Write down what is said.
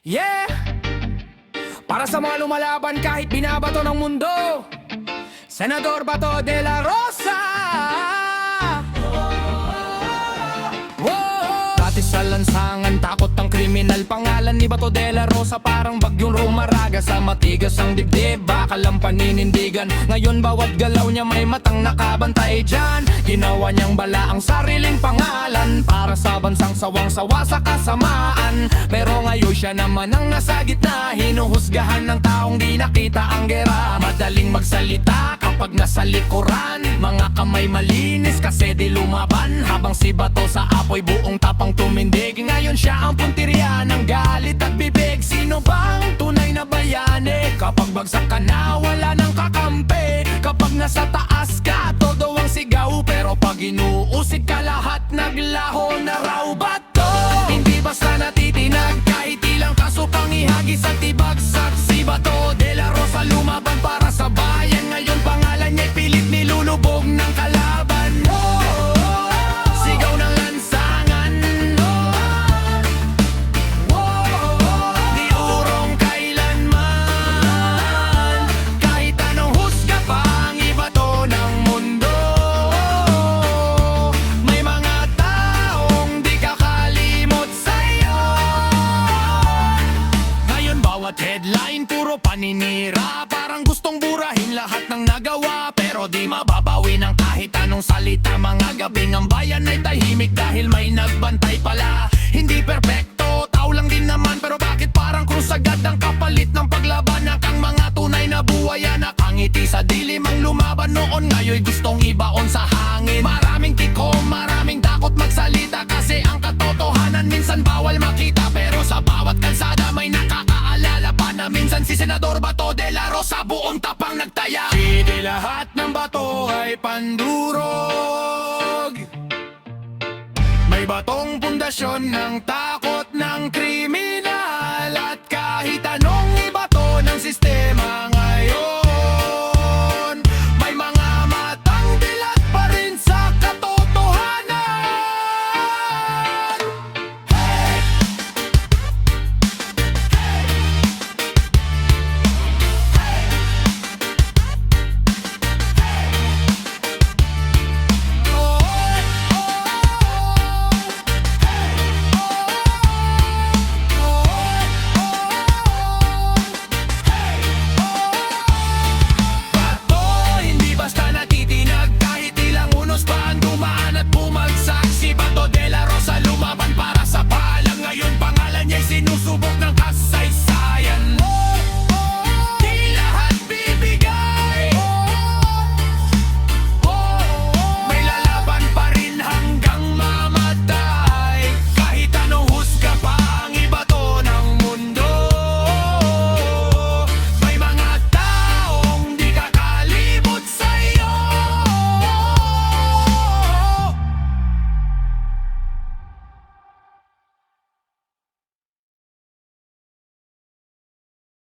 Yeah! Para sa mga lumalaban kahit binabato ng mundo, Senador Bato de la Rosa. Whoa! Dati sa lansangan, takot ang kriminal. Pangalan ni Bato de la Rosa parang bagyong rumaraga sa matigas ang dibdib, bakal ang paninindigan. Ngayon bawat galaw niya may matang nakabantay dyan. Ginawa niyang bala ang sariling pangalan para sa bansang sawang-sawa sa kasamaan. Pero ngayon siya naman ang nasa gitna, hinuhusgahan ng taong di nakita ang gera. Madaling magsalita kapag nasa likuran, mga kamay malinis kasi di lumaban. Habang si Bato sa apoy buong tapang tumindig, ngayon siya ang puntirya ng galit at bibig. Sino bang tunay na bayani? Kapag bagsak ka na wala nang kakampi. Kapag nasa taas ka todo ang sigaw, pero pag inuusig ka lahat naglaho na raw. Bato, hindi basta natitinag kahit ilang kaso pang ihagis at ibagsak. Si Bato de la Rosa lumaban para sa bayan. Ngayon pangalan niya'y pilit nilulubog ng kalaban. Sigaw ng lansangan, di urong kailanman. Kahit anong husga pang ibato ng mundo, may mga taong di kakalimot sa'yo. Ngayon bawat headline puro paninira, parang gustong burahin lahat ng nagawa. Pero di mababawi ng kahit anong salita. Mga gabing ang bayan ay tahimik dahil may nagbantay pala. Hindi perpekto, tao lang din naman. Pero bakit parang krus agad ang kapalit ng paglaban? Ang mga tunay na buhay nakangiti sa dilim ang lumaban noon, ngayon gustong ibaon sa hangin. Maraming tikom, maraming dakot magsalita, kasi ang katotohanan minsan bawal makita. Pero sa bawat kalsada may nakakaalala pa na minsan si Senador Bato de la Rosa buong tapang nagtaya. Hindi lahat ng bato ay pandurog, may batong pundasyon ng takot ng kriminal. At kahit anong ibato ng sistema ngayon, may mga matang dilat pa rin sa katotohanan. Sinusubok ng kasal